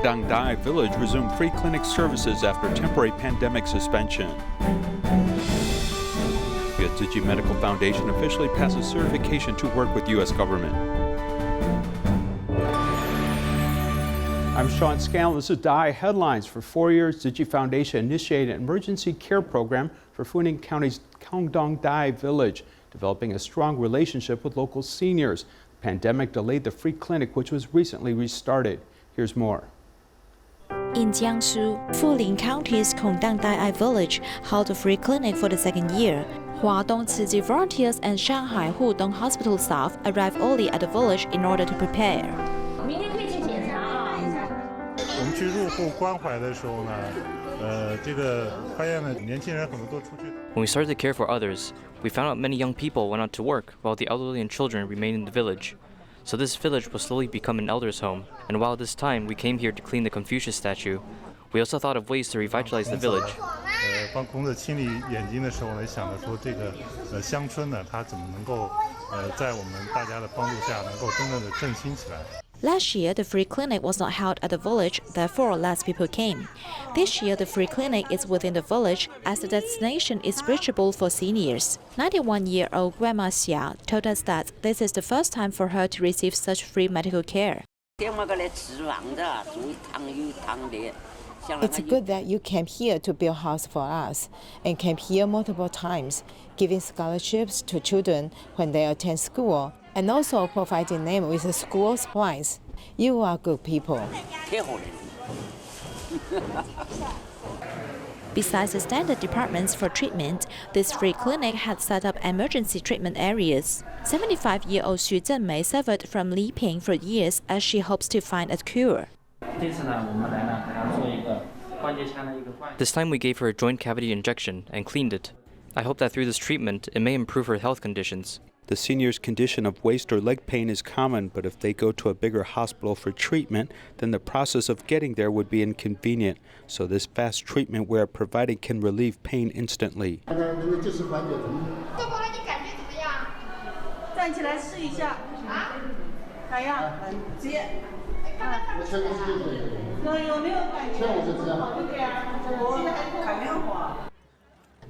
Kondang Da Ai Village resumed free clinic services after temporary pandemic suspension. The Tzu Chi Medical Foundation officially passes certification to work with U.S. government. I'm Sean Scanlan. This is DaAi Headlines. For 4 years, Tzu Chi Foundation initiated an emergency care program for Butte County's Kondang Da Ai Village, developing a strong relationship with local seniors. The pandemic delayed the free clinic, which was recently restarted. Here's more. In Jiangsu, Butte County's Kondang Da Ai Village held a free clinic for the second year. Huadong Tzu Chi volunteers and Shanghai Hudong hospital staff arrived early at the village in order to prepare. When we started to care for others, we found out many young people went out to work while the elderly and children remained in the village. So this village will slowly become an elder's home, and while this time we came here to clean the Confucius statue, we also thought of ways to revitalize the village. Last year, the free clinic was not held at the village, therefore less people came. This year, the free clinic is within the village as the destination is reachable for seniors. 91-year-old Grandma Xia told us that this is the first time for her to receive such free medical care. It's good that you came here to build a house for us and came here multiple times, giving scholarships to children when they attend school and also providing them with school supplies. You are good people. Besides the standard departments for treatment, this free clinic had set up emergency treatment areas. 75-year-old Xu Zhenmei suffered from Li Ping for years as she hopes to find a cure. This time we gave her a joint cavity injection and cleaned it. I hope that through this treatment, it may improve her health conditions. The senior's condition of waist or leg pain is common, but if they go to a bigger hospital for treatment, then the process of getting there would be inconvenient. So this fast treatment we are providing can relieve pain instantly.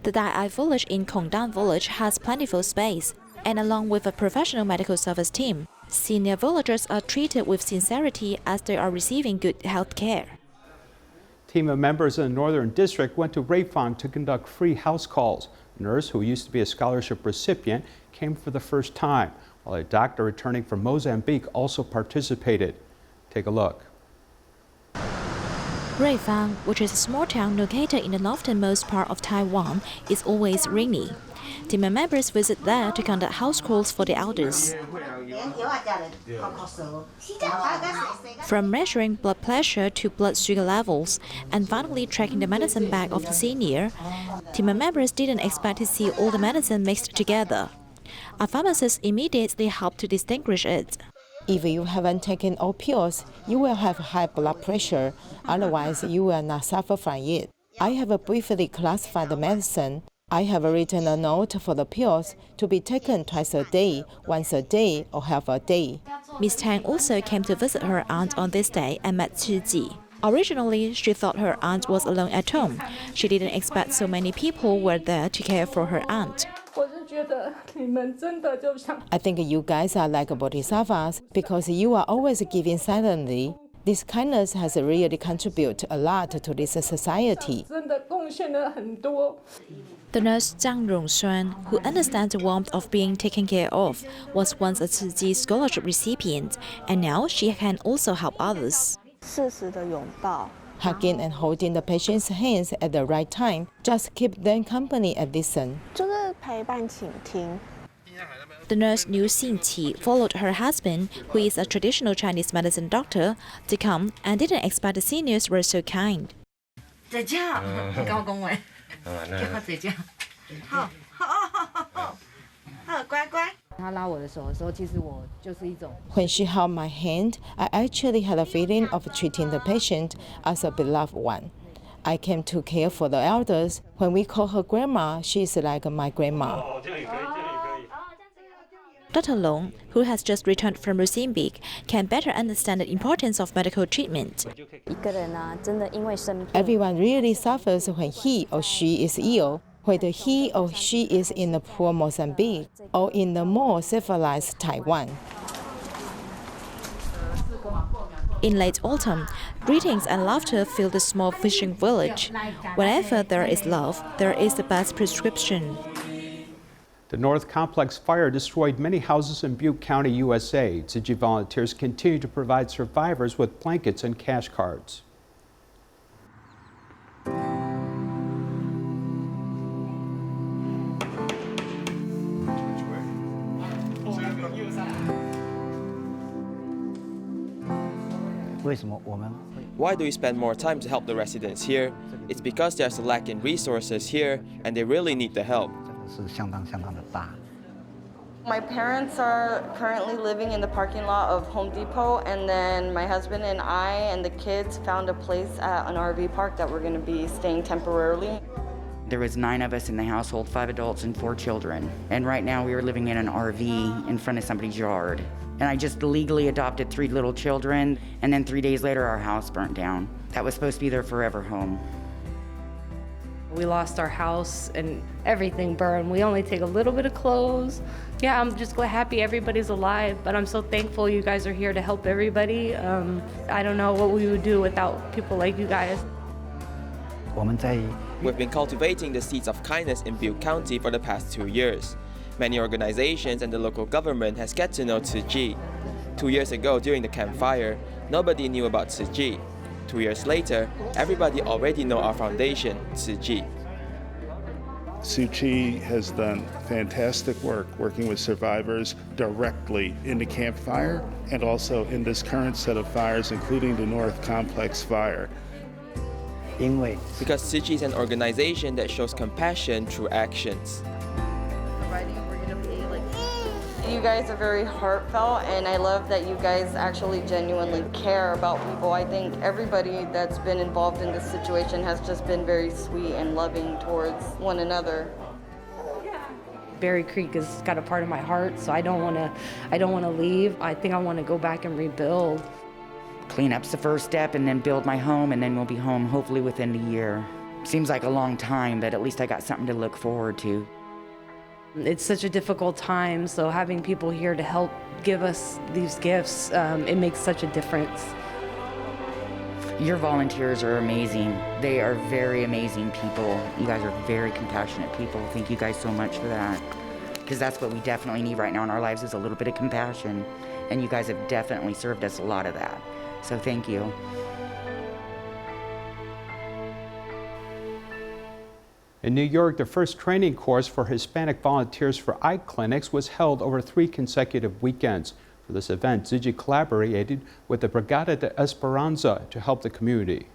The Da Ai Village in Kondang Village has plentiful space, and along with a professional medical service team, senior villagers are treated with sincerity as they are receiving good health care. TIMA members in the Northern District went to Ruifang to conduct free house calls. A nurse who used to be a scholarship recipient came for the first time, while a doctor returning from Mozambique also participated. Take a look. Ruifang, which is a small town located in the northernmost part of Taiwan, is always rainy. TIMA members visit there to conduct house calls for the elders. From measuring blood pressure to blood sugar levels, and finally tracking the medicine bag of the senior, TIMA members didn't expect to see all the medicine mixed together. A pharmacist immediately helped to distinguish it. If you haven't taken all pills, you will have high blood pressure. Otherwise, you will not suffer from it. I have briefly classified the medicine. I have written a note for the pills to be taken twice a day, once a day, or half a day. Ms. Tang also came to visit her aunt on this day and met Tzu Chi. Originally, she thought her aunt was alone at home. She didn't expect so many people were there to care for her aunt. I think you guys are like bodhisattvas because you are always giving silently. This kindness has really contributed a lot to this society. The nurse Zhang Rongxuan, who understands the warmth of being taken care of, was once a Tzu Chi scholarship recipient, and now she can also help others. Hugging and holding the patient's hands at the right time just keep them company and listen. The nurse Liu Xingqi followed her husband, who is a traditional Chinese medicine doctor, to come and didn't expect the seniors were so kind. When she held my hand, I actually had a feeling of treating the patient as a beloved one. I came to care for the elders. When we call her grandma, she is like my grandma. Dr. Long, who has just returned from Mozambique, can better understand the importance of medical treatment. Everyone really suffers when he or she is ill, whether he or she is in the poor Mozambique or in the more civilized Taiwan. In late autumn, greetings and laughter fill the small fishing village. Whenever there is love, there is the best prescription. The North Complex fire destroyed many houses in Butte County, USA. Tzu Chi volunteers continue to provide survivors with blankets and cash cards. Why do we spend more time to help the residents here? It's because there's a lack in resources here and they really need the help. My parents are currently living in the parking lot of Home Depot, and then my husband and I and the kids found a place at an RV park that we're going to be staying temporarily. There was 9 of us in the household, 5 adults and 4 children. And right now we are living in an RV in front of somebody's yard. And I just legally adopted 3 little children, and then 3 days later our house burnt down. That was supposed to be their forever home. We lost our house and everything burned. We only take a little bit of clothes. Yeah, I'm just happy everybody's alive, but I'm so thankful you guys are here to help everybody. I don't know what we would do without people like you guys. We've been cultivating the seeds of kindness in Butte County for the past 2 years. Many organizations and the local government has get to know Tzu Chi. 2 years ago during the campfire, nobody knew about Tzu Chi. 2 years later, everybody already know our foundation, Tzu Chi. Tzu Chi has done fantastic work working with survivors directly in the campfire and also in this current set of fires, including the North Complex fire. Because Tzu Chi is an organization that shows compassion through actions. You guys are very heartfelt, and I love that you guys actually genuinely care about people. I think everybody that's been involved in this situation has just been very sweet and loving towards one another. Berry Creek has got a part of my heart, so I don't want to leave. I think I want to go back and rebuild. Cleanup's the first step, and then build my home, and then we'll be home hopefully within the year. Seems like a long time, but at least I got something to look forward to. It's such a difficult time, so having people here to help give us these gifts, it makes such a difference. Your volunteers are amazing. They are very amazing people. You guys are very compassionate people. Thank you guys so much for that. Because that's what we definitely need right now in our lives, is a little bit of compassion. And you guys have definitely served us a lot of that. So thank you. In New York, the first training course for Hispanic volunteers for eye clinics was held over 3 consecutive weekends. For this event, Tzu Chi collaborated with the Brigada de Esperanza to help the community.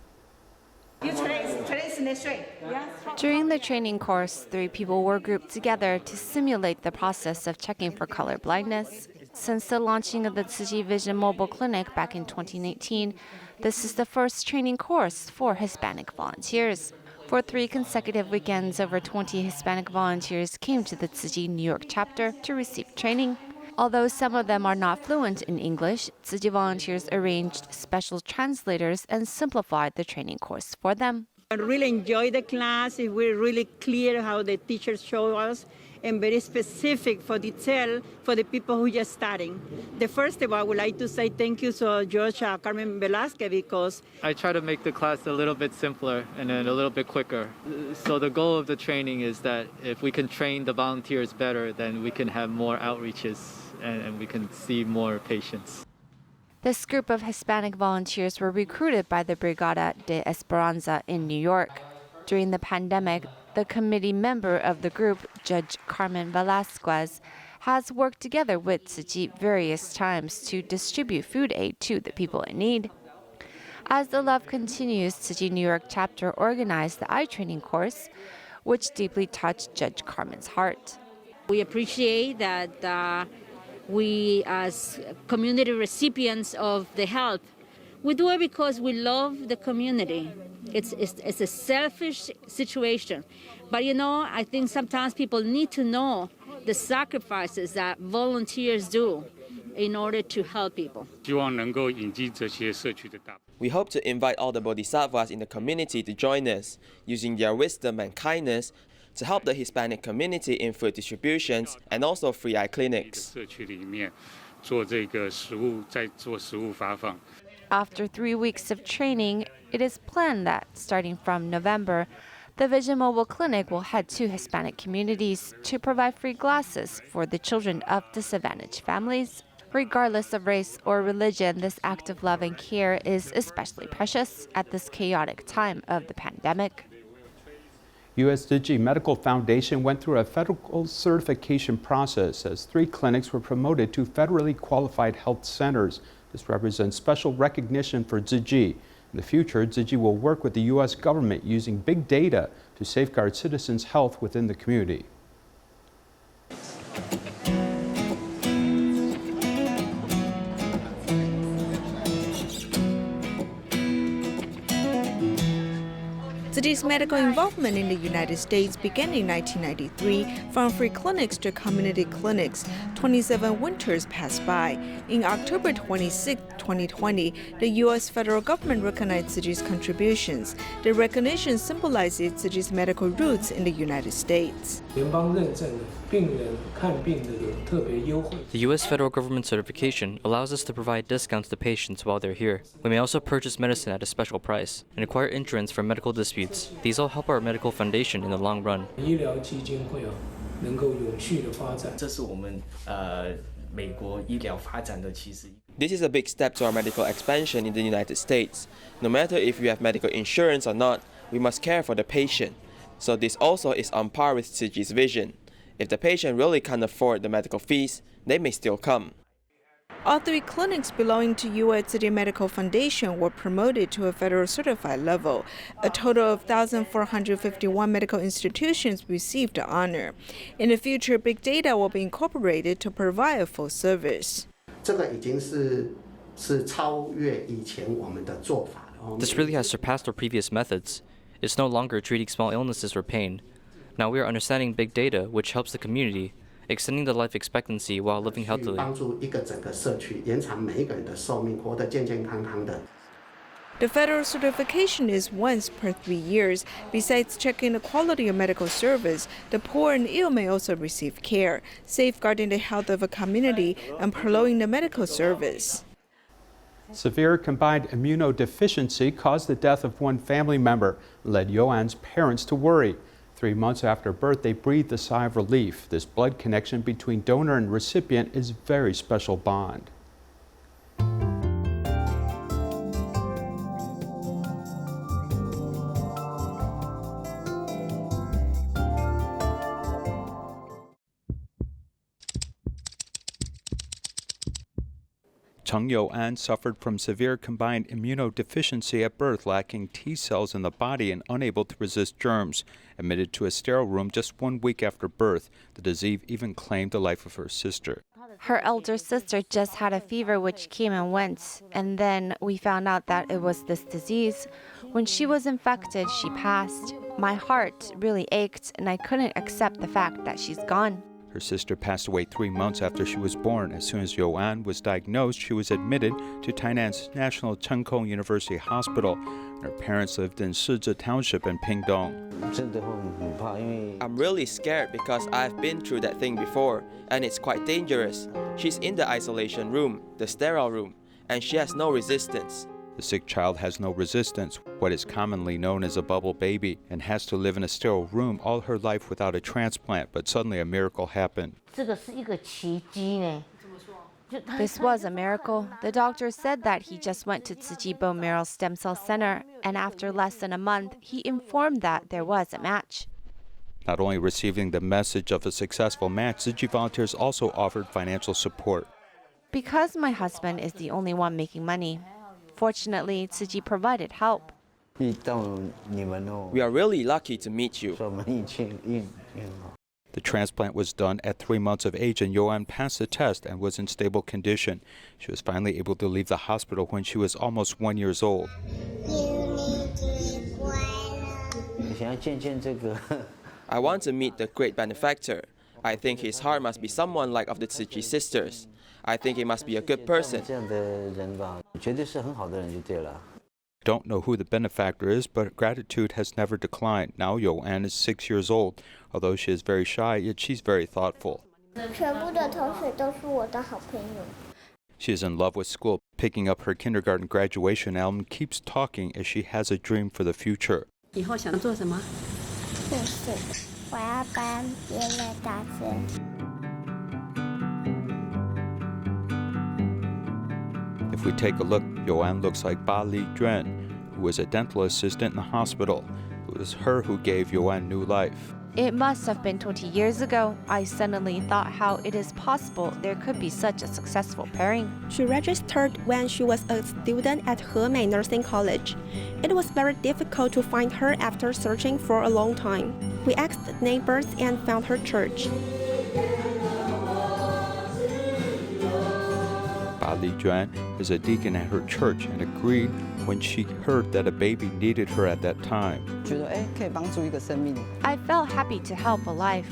During the training course, 3 people were grouped together to simulate the process of checking for color blindness. Since the launching of the Tzu Chi Vision Mobile Clinic back in 2019, this is the first training course for Hispanic volunteers. For 3 consecutive weekends, over 20 Hispanic volunteers came to the Tzu Chi New York chapter to receive training. Although some of them are not fluent in English, Tzu Chi volunteers arranged special translators and simplified the training course for them. I really enjoy the class. We're really clear how the teachers show us, and very specific for detail for the people who are just starting. The first of all, I would like to say thank you to George Carmen Velasquez, because I try to make the class a little bit simpler and then a little bit quicker. So the goal of the training is that if we can train the volunteers better, then we can have more outreaches and we can see more patients. This group of Hispanic volunteers were recruited by the Brigada de Esperanza in New York. During the pandemic, the committee member of the group, Judge Carmen Velasquez, has worked together with Tzu Chi various times to distribute food aid to the people in need. As the love continues, Tzu Chi New York chapter organized the eye training course, which deeply touched Judge Carmen's heart. We appreciate that we, as community recipients of the help, we do it because we love the community. It's a selfish situation. But I think sometimes people need to know the sacrifices that volunteers do in order to help people. We hope to invite all the bodhisattvas in the community to join us, using their wisdom and kindness to help the Hispanic community in food distributions and also free eye clinics. After 3 weeks of training, it is planned that starting from November, the Vision Mobile Clinic will head to Hispanic communities to provide free glasses for the children of disadvantaged families. Regardless of race or religion, this act of love and care is especially precious at this chaotic time of the pandemic. U.S. Tzu Chi Medical Foundation went through a federal certification process as 3 clinics were promoted to federally qualified health centers. This represents special recognition for Tzu Chi. In the future, Tzu Chi will work with the U.S. government using big data to safeguard citizens' health within the community. Tzu Chi's medical involvement in the United States began in 1993 from free clinics to community clinics. 27 winters passed by. In October 26, 2020, the U.S. federal government recognized Tzu Chi's contributions. The recognition symbolizes Tzu Chi's medical roots in the United States. The U.S. federal government certification allows us to provide discounts to patients while they're here. We may also purchase medicine at a special price and acquire insurance for medical disputes. These all help our medical foundation in the long run. This is a big step to our medical expansion in the United States. No matter if you have medical insurance or not, we must care for the patient. So this also is on par with Tzu Chi's vision. If the patient really can't afford the medical fees, they may still come. All 3 clinics belonging to U.S. Tzu Chi Medical Foundation were promoted to a federal certified level. A total of 1,451 medical institutions received the honor. In the future, big data will be incorporated to provide a full service. This really has surpassed our previous methods. It's no longer treating small illnesses or pain. Now we are understanding big data, which helps the community, extending the life expectancy while living healthily. The federal certification is once per 3 years. Besides checking the quality of medical service, the poor and ill may also receive care, safeguarding the health of a community and prolonging the medical service. Severe combined immunodeficiency caused the death of one family member and led Yoan's parents to worry. 3 months after birth, they breathed a sigh of relief. This blood connection between donor and recipient is a very special bond. Chung Yo-an suffered from severe combined immunodeficiency at birth, lacking T cells in the body and unable to resist germs. Admitted to a sterile room just 1 week after birth, the disease even claimed the life of her sister. Her elder sister just had a fever which came and went, and then we found out that it was this disease. When she was infected, she passed. My heart really ached, and I couldn't accept the fact that she's gone. Her sister passed away 3 months after she was born. As soon as Yo-an was diagnosed, she was admitted to Tainan's National Cheng Kung University Hospital. Her parents lived in Shizhe Township in Pingdong. I'm really scared because I've been through that thing before, and it's quite dangerous. She's in the isolation room, the sterile room, and she has no resistance. The sick child has no resistance, what is commonly known as a bubble baby, and has to live in a sterile room all her life without a transplant, but suddenly a miracle happened. This was a miracle. The doctor said that he just went to Tzu Chi Bone Marrow Stem Cell Center, and after less than a month, he informed that there was a match. Not only receiving the message of a successful match, Tzu Chi volunteers also offered financial support. Because my husband is the only one making money, fortunately, Tzu Chi provided help. We are really lucky to meet you. The transplant was done at 3 months of age, and Yo-an passed the test and was in stable condition. She was finally able to leave the hospital when she was almost 1 year old. I want to meet the great benefactor. I think his heart must be someone like of the Tzu Chi sisters. I think he must be a good person. Don't know who the benefactor is, but gratitude has never declined. Now Yoann is 6 years old. Although she is very shy, yet she's very thoughtful. She is in love with school. Picking up her kindergarten graduation album, keeps talking as she has a dream for the future. If we take a look, Yoann looks like Ba Li Juan, who was a dental assistant in the hospital. It was her who gave Yoann new life. It must have been 20 years ago. I suddenly thought how it is possible there could be such a successful pairing. She registered when she was a student at Hemei Nursing College. It was very difficult to find her after searching for a long time. We asked neighbors and found her church. Ba Li Juan is a deacon at her church and agreed when she heard that a baby needed her at that time. I felt happy to help a life.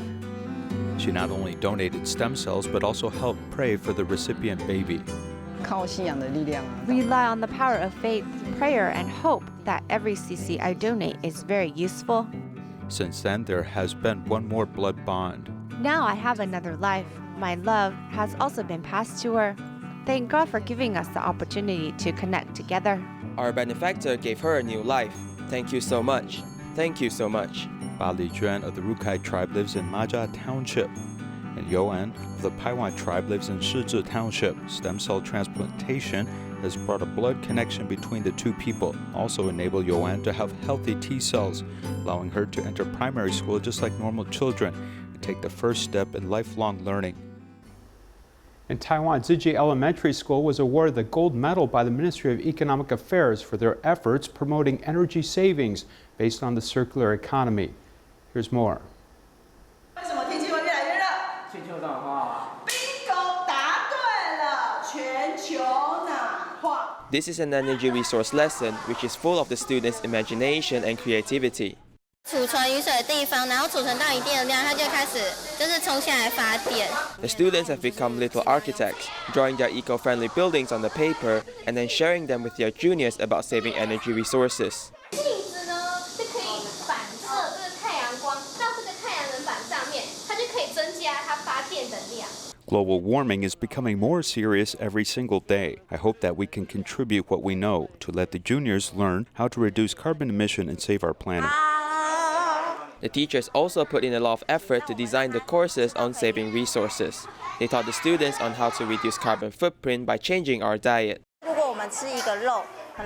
She not only donated stem cells but also helped pray for the recipient baby. Rely on the power of faith, prayer, and hope that every cc I donate is very useful. Since then, there has been one more blood bond. Now I have another life. My love has also been passed to her. Thank God for giving us the opportunity to connect together. Our benefactor gave her a new life. Thank you so much. Thank you so much. Ba Li Juan of the Ruifang tribe lives in Majia Township, and Yoann of the Paiwan tribe lives in Shizhi Township. Stem cell transplantation has brought a blood connection between the two people, also enabled Yoann to have healthy T cells, allowing her to enter primary school just like normal children and take the first step in lifelong learning. In Taiwan, Tzu Chi Elementary School was awarded the gold medal by the Ministry of Economic Affairs for their efforts promoting energy savings based on the circular economy. Here's more. This is an energy resource lesson which is full of the students' imagination and creativity. The students have become little architects, drawing their eco-friendly buildings on the paper and then sharing them with their juniors about saving energy resources. Global warming is becoming more serious every single day. I hope that we can contribute what we know to let the juniors learn how to reduce carbon emission and save our planet. The teachers also put in a lot of effort to design the courses on saving resources. They taught the students on how to reduce carbon footprint by changing our diet.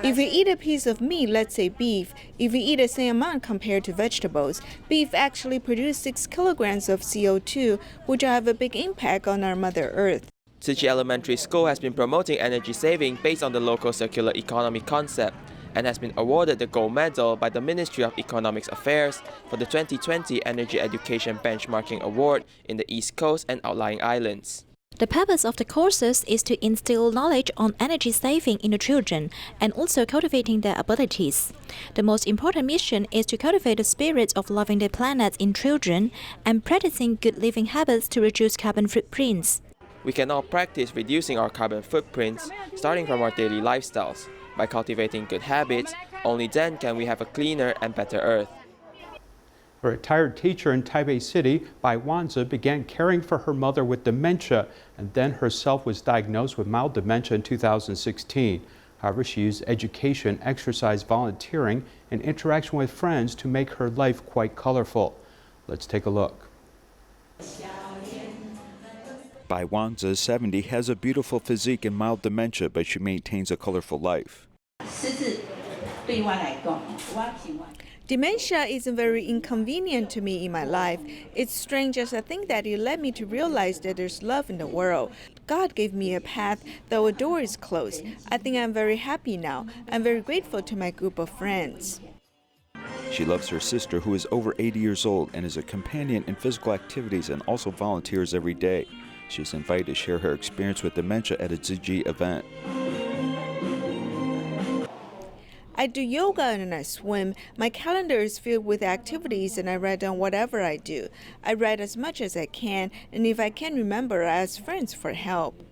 If you eat a piece of meat, let's say beef, if you eat the same amount compared to vegetables, beef actually produces 6 kilograms of CO2, which will have a big impact on our Mother Earth. Tzu Chi Elementary School has been promoting energy saving based on the local circular economy concept and has been awarded the gold medal by the Ministry of Economic Affairs for the 2020 Energy Education Benchmarking Award in the East Coast and outlying islands. The purpose of the courses is to instill knowledge on energy saving in the children and also cultivating their abilities. The most important mission is to cultivate the spirit of loving the planet in children and practicing good living habits to reduce carbon footprints. We can all practice reducing our carbon footprints, starting from our daily lifestyles. By cultivating good habits, only then can we have a cleaner and better earth. A retired teacher in Taipei City, Bai Wanzi, began caring for her mother with dementia and then herself was diagnosed with mild dementia in 2016. However, she used education, exercise, volunteering, and interaction with friends to make her life quite colorful. Let's take a look. Bai Wanzi, 70, has a beautiful physique and mild dementia, but she maintains a colorful life. Dementia isn't very inconvenient to me in my life. It's strange as I think that it led me to realize that there's love in the world. God gave me a path, though a door is closed. I think I'm very happy now. I'm very grateful to my group of friends. She loves her sister, who is over 80 years old and is a companion in physical activities and also volunteers every day. She's invited to share her experience with dementia at a Tzu Chi event. I do yoga and I swim. My calendar is filled with activities and I write down whatever I do. I write as much as I can, and if I can't remember, I ask friends for help.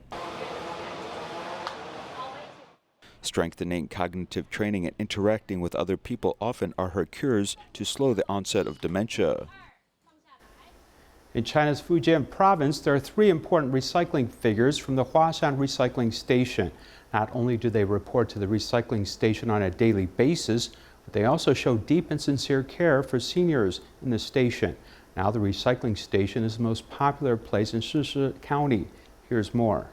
Strengthening cognitive training and interacting with other people often are her cures to slow the onset of dementia. In China's Fujian province, there are 3 important recycling figures from the Huashan Recycling Station. Not only do they report to the recycling station on a daily basis, but they also show deep and sincere care for seniors in the station. Now the recycling station is the most popular place in Butte County. Here's more.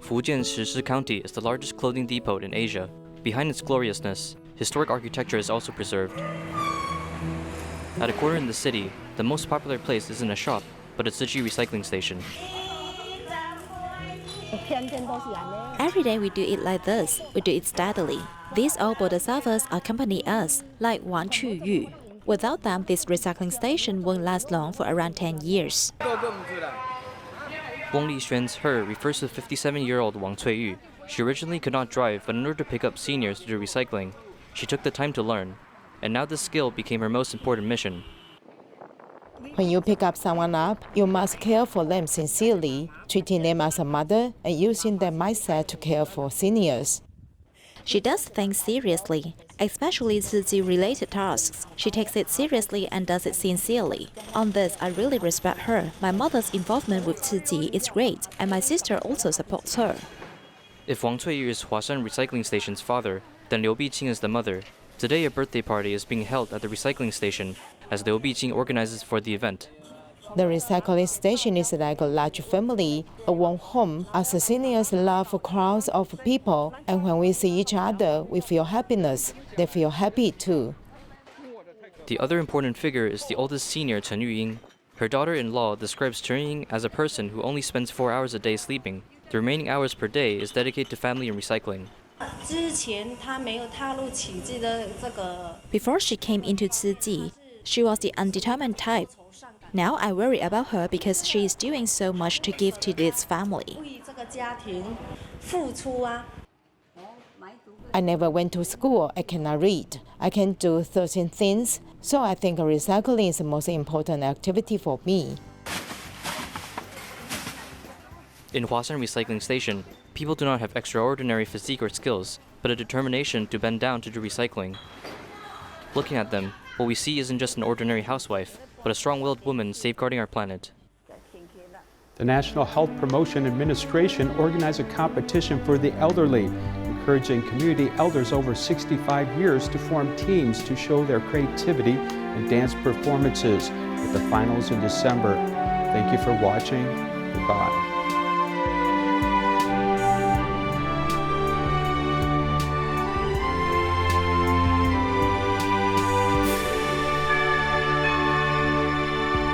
Fujian's Shishi County is the largest clothing depot in Asia. Behind its gloriousness, historic architecture is also preserved. At a corner in the city, the most popular place isn't a shop, but a Tzu Chi recycling station. Every day we do it like this. We do it steadily. These old bodhisattvas accompany us, like Wang Chuyu. Without them, this recycling station won't last long for around 10 years. Wang Lixuan's her refers to 57-year-old Wang Cuiyu. She originally could not drive, but in order to pick up seniors to do recycling, she took the time to learn. And now this skill became her most important mission. When you pick up someone up, you must care for them sincerely, treating them as a mother and using their mindset to care for seniors. She does things seriously, especially Tzu Chi-related tasks. She takes it seriously and does it sincerely. On this, I really respect her. My mother's involvement with Tzu Chi is great, and my sister also supports her. If Wang Cuiyu is Huashan Recycling Station's father, then Liu Biqing is the mother. Today, a birthday party is being held at the recycling station as Liu Biqing organizes for the event. The recycling station is like a large family, a warm home, as the seniors love crowds of people, and when we see each other, we feel happiness. They feel happy too. The other important figure is the oldest senior, Chen Yuying. Her daughter-in-law describes Chen Yuying as a person who only spends 4 hours a day sleeping. The remaining hours per day is dedicated to family and recycling. Before she came into Tzu Chi, she was the undetermined type. Now I worry about her because she is doing so much to give to this family. I never went to school. I cannot read. I can do 13 things, so I think recycling is the most important activity for me. In Huashan Recycling Station, people do not have extraordinary physique or skills, but a determination to bend down to do recycling. Looking at them, what we see isn't just an ordinary housewife, but a strong-willed woman safeguarding our planet. The National Health Promotion Administration organized a competition for the elderly, encouraging community elders over 65 years to form teams to show their creativity and dance performances, with the finals in December. Thank you for watching. Goodbye.